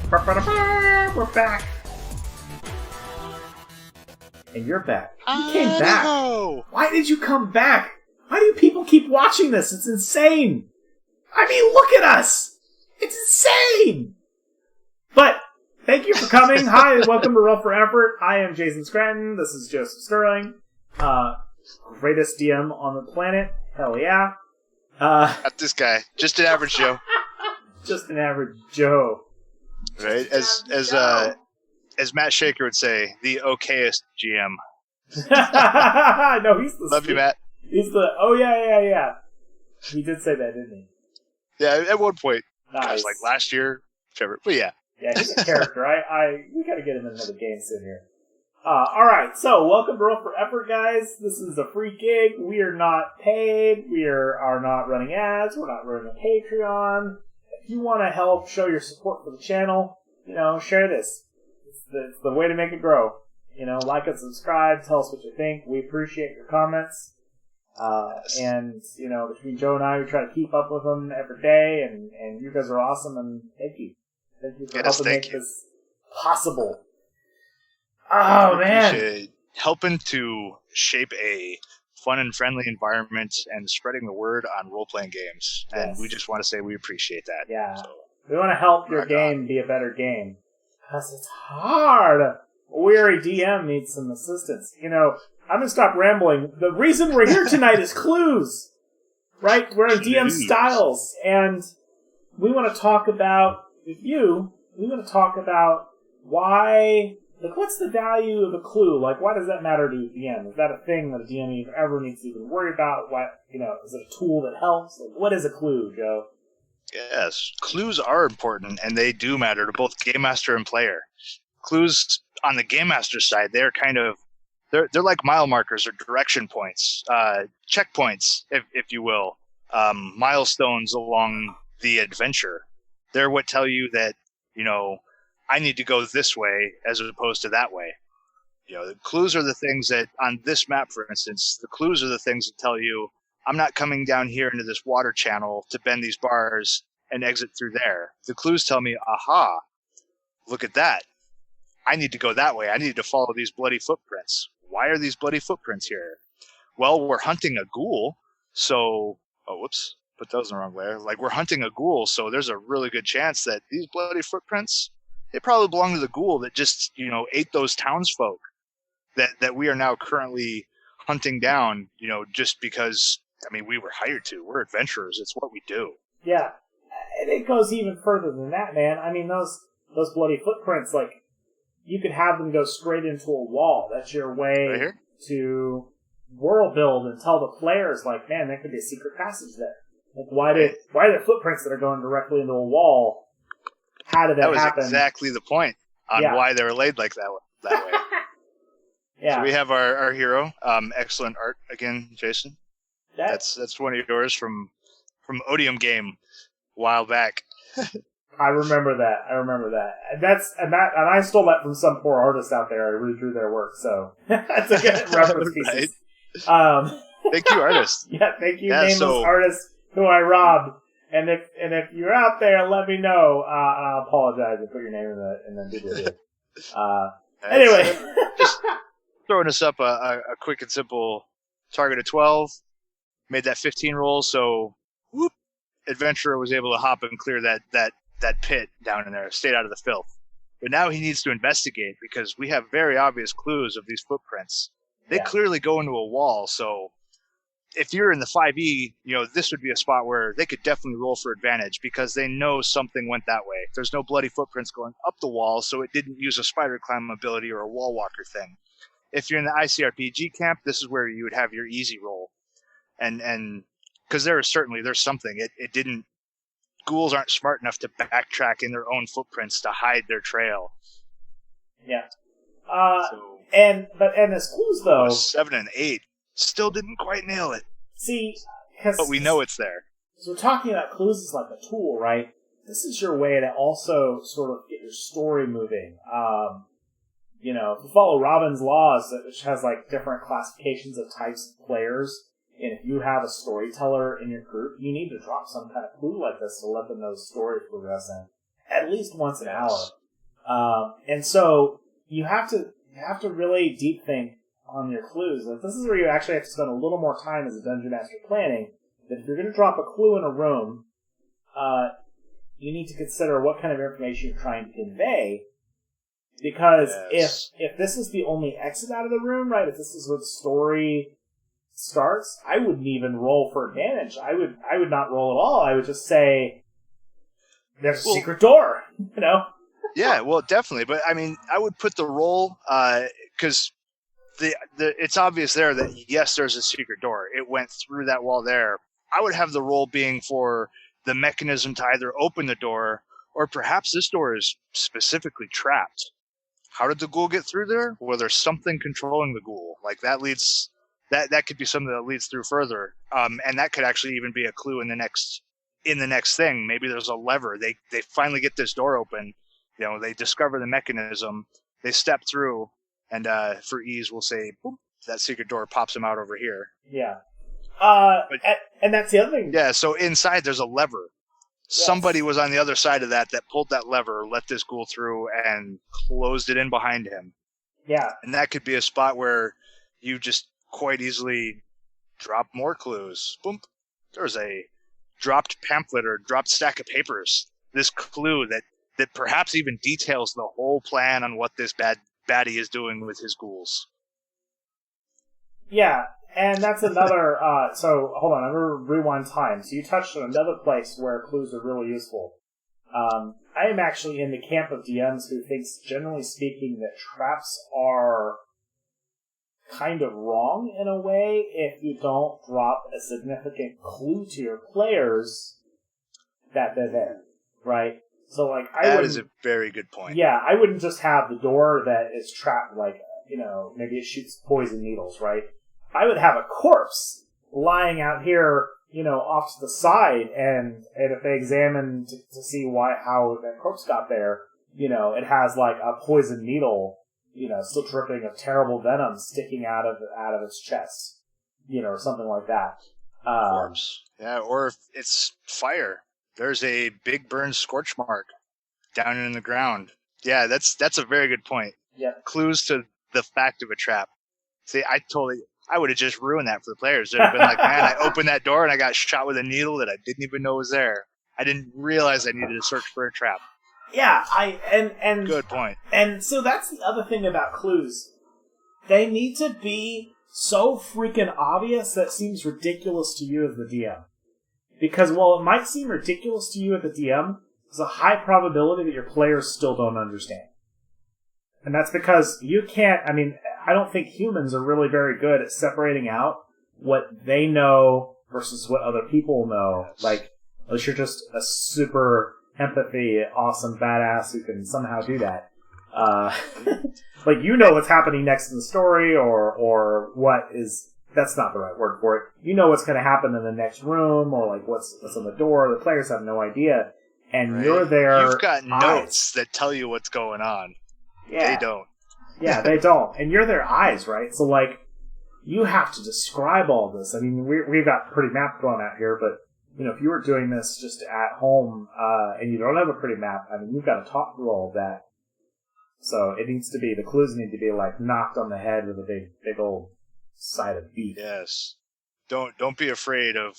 We're back. And you're back. You came back. Why did you come back? Why do people keep watching this? It's insane. I mean, look at us. It's insane. But thank you for coming. Hi, and welcome to Roll for Effort. I am Jason Scranton. This is Joseph Sterling. Greatest DM on the planet. Hell yeah. Not this guy. Just an average Joe. Just an average Joe. Right? As Matt Shaker would say, the okayest GM. No, he's the... Love you, Matt. He's the... Oh, yeah. He did say that, didn't he? Yeah, at one point. Nice. Gosh, like last year. Whichever. But yeah. Yeah, he's a character. We gotta get him in another game soon here. Alright, so welcome to Roll for Effort, guys. This is a free gig. We are not paid. We are not running ads. We're not running a Patreon. If you want to help show your support for the channel, share this. It's the way to make it grow. Like and subscribe. Tell us what you think. We appreciate your comments. And, between Joe and I, we try to keep up with them every day, and you guys are awesome, and thank you. Thank you for helping make this possible. Oh, man. Appreciate helping to shape a fun and friendly environment and spreading the word on role-playing games. Yes. And we just want to say we appreciate that. Yeah. So, we want to help your game be a better game. Because it's hard. A weary DM needs some assistance. I'm going to stop rambling. The reason we're here tonight is clues. Right? We're in DM Styles. And we want to talk about, why... what's the value of a clue? Why does that matter to a DM? Is that a thing that a DM ever needs to even worry about? Is it a tool that helps? What is a clue, Joe? Yes, clues are important, and they do matter to both game master and player. Clues on the game master side, they're they're like mile markers or direction points, checkpoints, if you will, milestones along the adventure. They're what tell you that, I need to go this way as opposed to that way. The clues are the things that, on this map, for instance, the clues are the things that tell you, I'm not coming down here into this water channel to bend these bars and exit through there. The clues tell me, aha, look at that. I need to go that way. I need to follow these bloody footprints. Why are these bloody footprints here? Well, we're hunting a ghoul, so... Oh, whoops. Put those in the wrong way. We're hunting a ghoul, so there's a really good chance that these bloody footprints... They probably belong to the ghoul that just, ate those townsfolk that we are now currently hunting down, just because, we were hired to. We're adventurers. It's what we do. Yeah. And it goes even further than that, man. Those bloody footprints, you could have them go straight into a wall. That's your way right to world build and tell the players, man, there could be a secret passage there. Why are there footprints that are going directly into a wall? How did that happen? That was exactly the point on why they were laid like that way. Yeah. So we have our hero. Excellent art again, Jason. That's one of yours from Odium Game a while back. I remember that. And I stole that from some poor artist out there. I redrew their work, so that's a good reference piece. Thank you, artist. Yeah, thank you, nameless artist who I robbed. And if you're out there, let me know. I'll apologize and put your name in the video. Anyway, just throwing us up a quick and simple target of 12. Made that 15 roll, so whoop, adventurer was able to hop and clear that pit down in there, stayed out of the filth. But now he needs to investigate because we have very obvious clues of these footprints. They clearly go into a wall, so. If you're in the 5e, this would be a spot where they could definitely roll for advantage because they know something went that way. There's no bloody footprints going up the wall, so it didn't use a spider climb ability or a wall walker thing. If you're in the ICRPG camp, this is where you would have your easy roll. And because there's something. It didn't... Ghouls aren't smart enough to backtrack in their own footprints to hide their trail. Yeah. And as clues, though... 7 and 8. Still didn't quite nail it. See, but we know it's there. So we're talking about clues as like a tool, right? This is your way to also sort of get your story moving. If you follow Robin's Laws, which has different classifications of types of players, and if you have a storyteller in your group, you need to drop some kind of clue like this to let them know the story is progressing. at least once an hour. And so you have to really deep think on your clues. Like, this is where you actually have to spend a little more time as a dungeon master planning. That if you're going to drop a clue in a room, you need to consider what kind of information you're trying to convey. Because if this is the only exit out of the room, right? If this is where the story starts, I wouldn't even roll for advantage. I would not roll at all. I would just say, "There's a secret door," you know. Yeah, well, definitely. But I mean, I would put the roll because it's obvious there that yes, there's a secret door. It went through that wall there. I would have the roll being for the mechanism to either open the door or perhaps this door is specifically trapped. How did the ghoul get through there? Well, there's something controlling the ghoul. Like that leads that could be something that leads through further. And that could actually even be a clue in the next thing. Maybe there's a lever. They finally get this door open. You know, they discover the mechanism. They step through, and for ease, we'll say, boop, that secret door pops them out over here. Yeah. And that's the other thing. Yeah, so inside there's a lever. Yes. Somebody was on the other side of that pulled that lever, let this ghoul through, and closed it in behind him. Yeah. And that could be a spot where you just quite easily drop more clues. Boom. There's a dropped pamphlet or dropped stack of papers. This clue that perhaps even details the whole plan on what this baddie is doing with his ghouls. Yeah, and that's another... so, hold on, I'm going to rewind time. So you touched on another place where clues are really useful. I am actually in the camp of DMs who thinks, generally speaking, that traps are kind of wrong in a way if you don't drop a significant clue to your players that they're there, right? So, like, that is a very good point. Yeah, I wouldn't just have the door that is trapped, like, you know, maybe it shoots poison needles, right? I would have a corpse lying out here, you know, off to the side, and if they examine to see how that corpse got there, you know, it has, like, a poison needle, you know, still dripping of terrible venom sticking out of its chest, you know, or something like that. Corpse. Yeah, or if it's fire. There's a big burn scorch mark down in the ground. Yeah, that's a very good point. Yeah. Clues to the fact of a trap. See, I would have just ruined that for the players. They'd have been like, man, I opened that door and I got shot with a needle that I didn't even know was there. I didn't realize I needed to search for a trap. Yeah, and good point. And so that's the other thing about clues. They need to be so freaking obvious that it seems ridiculous to you as the DM. Because while it might seem ridiculous to you at the DM, there's a high probability that your players still don't understand. And that's because you can't, I mean, I don't think humans are really very good at separating out what they know versus what other people know. Like, unless you're just a super empathy, awesome badass who can somehow do that. Like, you know what's happening next in the story or what is... That's not the right word for it. You know what's going to happen in the next room, or like what's on the door. The players have no idea, and right. You're there. You've got notes that tell you what's going on. Yeah. They don't. Yeah, they don't, and you're their eyes, right? So like, you have to describe all this. I mean, we've got pretty map going out here, but you know, if you were doing this just at home and you don't have a pretty map, I mean, you've got to talk through all of that. So it needs to be the clues need to be like knocked on the head with a big old side of beef. Yes. Don't be afraid of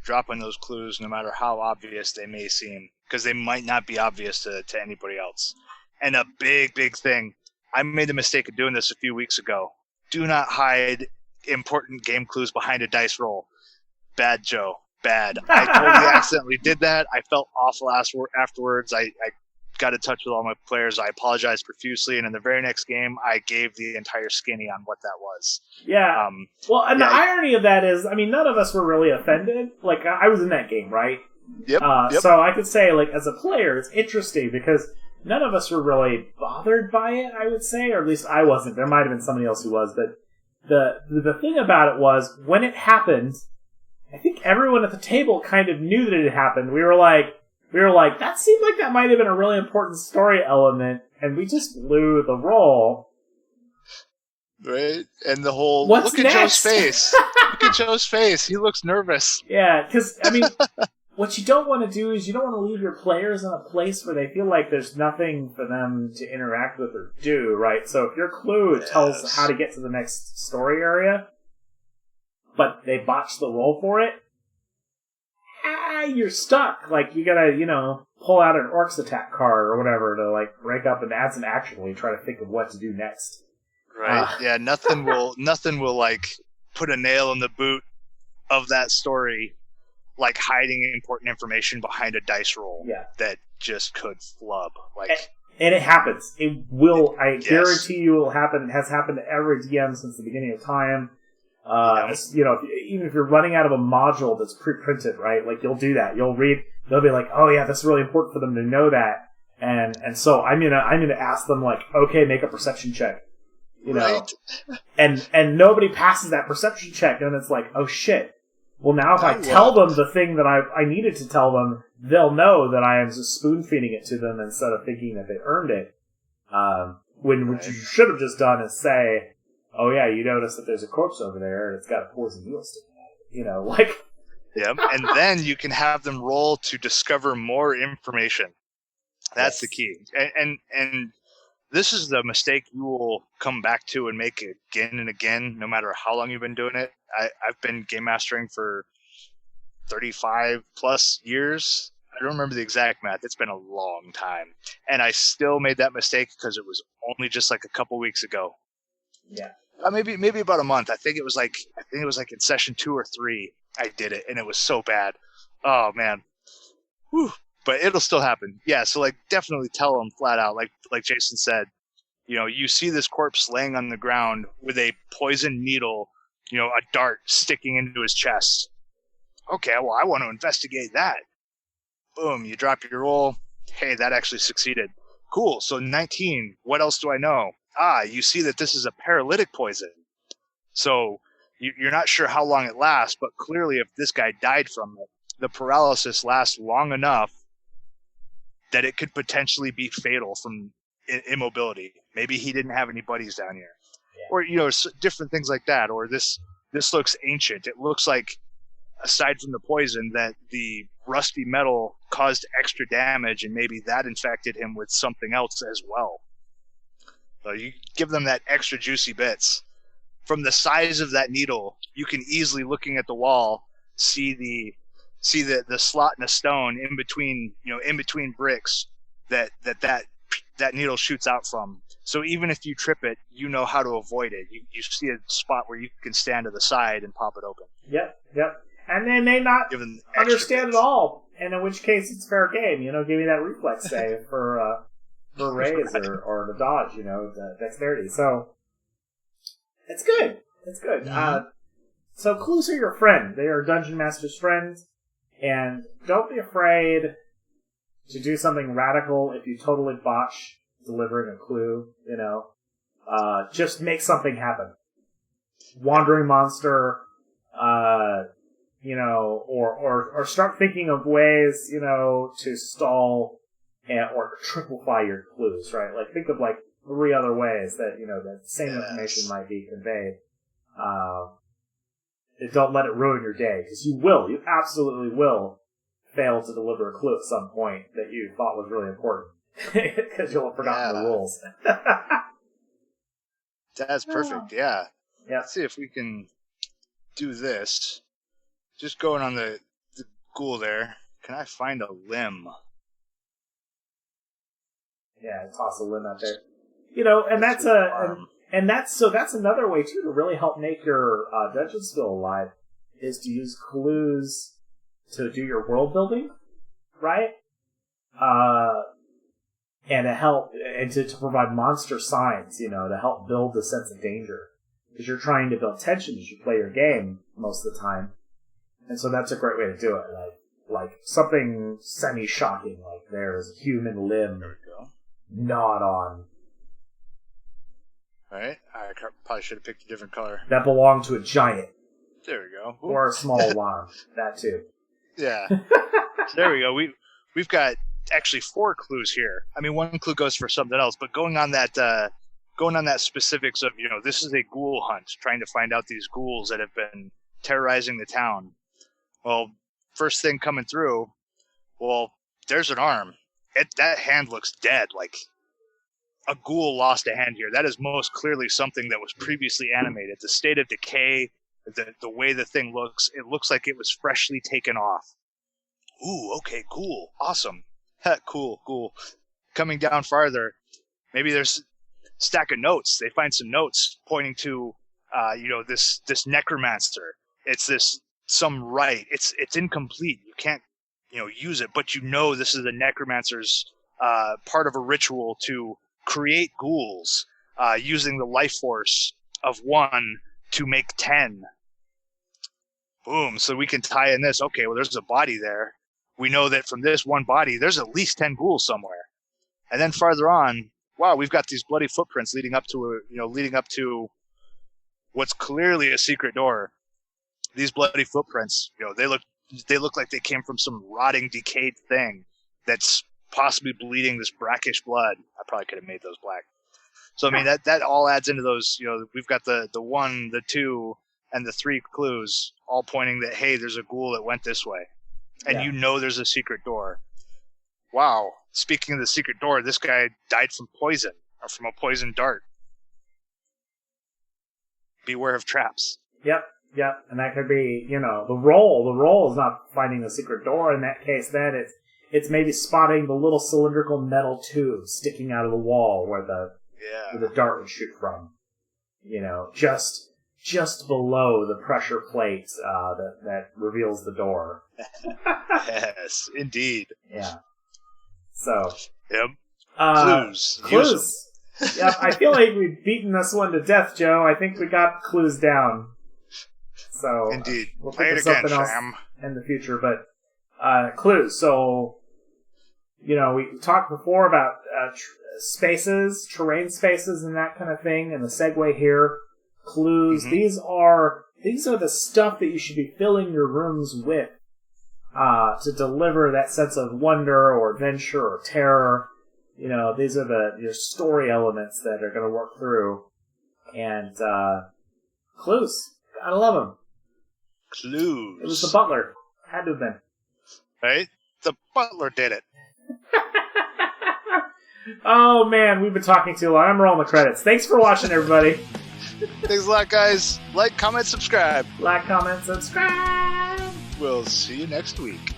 dropping those clues, no matter how obvious they may seem, because they might not be obvious to anybody else. And a big thing, I made the mistake of doing this a few weeks ago. Do not hide important game clues behind a dice roll. Bad, Joe. Bad. I totally accidentally did that. I felt awful afterwards. I got in touch with all my players. I apologized profusely, and in the very next game, I gave the entire skinny on what that was. Yeah. Well, and the irony of that is, I mean, none of us were really offended. Like, I was in that game, right? Yep. So I could say, like, as a player, it's interesting because none of us were really bothered by it, I would say, or at least I wasn't. There might have been somebody else who was, but the thing about it was, when it happened, I think everyone at the table kind of knew that it had happened. We were like, that seemed like that might have been a really important story element, and we just blew the roll. Right? And the whole, What's look next? At Joe's face. Look at Joe's face. He looks nervous. Yeah, because, I mean, what you don't want to do is you don't want to leave your players in a place where they feel like there's nothing for them to interact with or do, right? So if your clue tells how to get to the next story area, but they botch the roll for it, you're stuck. Like, you gotta, pull out an Orcs attack card or whatever to, like, break up and add some action while you try to think of what to do next. Right. Yeah, nothing will, like, put a nail in the boot of that story, like hiding important information behind a dice roll that just could flub. Like, and it happens. It will. I guarantee you, it will happen. It has happened to every DM since the beginning of time. Even if you're running out of a module that's pre-printed, right? Like, you'll do that. You'll read. They'll be like, "Oh yeah, that's really important for them to know that." And so I'm gonna ask them, like, "Okay, make a perception check." Right. And nobody passes that perception check, and it's like, "Oh shit." Well, now if I tell them the thing that I needed to tell them, they'll know that I am just spoon-feeding it to them instead of thinking that they earned it. What you should have just done is say, "Oh yeah, you notice that there's a corpse over there, and it's got a poison needle sticking out of it." Yep, and then you can have them roll to discover more information. That's the key. And this is the mistake you will come back to and make again and again, no matter how long you've been doing it. I've been game mastering for 35 plus years. I don't remember the exact math. It's been a long time. And I still made that mistake because it was only just like a couple weeks ago. Yeah. Maybe about a month. I think it was like in session 2 or 3 I did it, and it was so bad. Oh man. Whew. But it'll still happen. Yeah, so like definitely tell them flat out, like Jason said, you see this corpse laying on the ground with a poison needle, a dart sticking into his chest. Okay, well, I want to investigate that. Boom, you drop your roll. Hey, that actually succeeded. Cool, so 19. What else do I know? You see that this is a paralytic poison. So you're not sure how long it lasts, but clearly if this guy died from it, the paralysis lasts long enough that it could potentially be fatal from immobility. Maybe he didn't have any buddies down here. Yeah. Or, different things like that. Or this looks ancient. It looks like, aside from the poison, that the rusty metal caused extra damage, and maybe that infected him with something else as well. So you give them that extra juicy bits. From the size of that needle, you can easily, looking at the wall, see the slot in a stone in between bricks that needle shoots out from. So even if you trip it, you know how to avoid it. You see a spot where you can stand to the side and pop it open. Yep. And they may not understand at all, and in which case it's fair game. Give me that reflex save for raise or the dodge. The dexterity. So it's good. It's good. Mm-hmm. So clues are your friend. They are Dungeon Master's friends. And don't be afraid to do something radical if you totally botch delivering a clue, just make something happen. Wandering monster, or start thinking of ways, to stall or triplify your clues, right? Like, think of, 3 other ways that, the same information might be conveyed. Don't let it ruin your day, because you absolutely will fail to deliver a clue at some point that you thought was really important, because you'll have forgotten the rules. That's perfect, yeah. Let's see if we can do this. Just going on the ghoul there, can I find a limb? Yeah, toss a limb out there. And that's another way too to really help make your dungeons feel alive, is to use clues to do your world building, right? And to help to provide monster signs, to help build the sense of danger, because you're trying to build tension as you play your game most of the time, and so that's a great way to do it. Like something semi-shocking, like there's a human limb gnawed on. Right, I probably should have picked a different color. That belonged to a giant. There we go. Ooh. Or a small worm. That too. Yeah. There we go. We've got actually 4 clues here. I mean, 1 clue goes for something else, but going on that specifics of, this is a ghoul hunt, trying to find out these ghouls that have been terrorizing the town. Well, first thing coming through. Well, there's an arm. That hand looks dead. Like a ghoul lost a hand here. That is most clearly something that was previously animated. The state of decay, the way the thing looks, it looks like it was freshly taken off. Ooh, okay, cool, awesome. Cool. Coming down farther, maybe there's a stack of notes. They find some notes pointing to, this necromancer. It's some rite. It's incomplete. You can't, use it, but this is the necromancer's part of a ritual to create ghouls using the life force of 1 to make 10. Boom. So we can tie in this. Okay, well, there's a body there. We know that from this one body, there's at least 10 ghouls somewhere. And then farther on, wow, we've got these bloody footprints leading up to what's clearly a secret door. These bloody footprints, they look like they came from some rotting, decayed thing that's possibly bleeding this brackish blood. I probably could have made those black. So, I mean, that all adds into those, we've got the 1, the 2, and the 3 clues all pointing that, hey, there's a ghoul that went this way. And there's a secret door. Wow. Speaking of the secret door, this guy died from poison, or from a poison dart. Beware of traps. Yep. And that could be, the role. The role is not finding the secret door. In that case, then it's maybe spotting the little cylindrical metal tube sticking out of the wall where the dart would shoot from. Just below the pressure plate that reveals the door. Yes, indeed. Yeah. So. Yep. Clues. Yep. I feel like we've beaten this one to death, Joe. I think we got clues down. So. Indeed. We'll Play think it of again, something else fam. in the future, but clues. So. We talked before about spaces, terrain spaces, and that kind of thing, and the segue here. Clues. Mm-hmm. These are the stuff that you should be filling your rooms with to deliver that sense of wonder or adventure or terror. These are your story elements that are going to work through. And clues. Gotta love them. Clues. It was the butler. Had to have been. Right? The butler did it. Oh man, we've been talking too long. I'm rolling the credits. Thanks for watching, everybody. Thanks a lot, guys. Like, comment, subscribe. Like, comment, subscribe. We'll see you next week.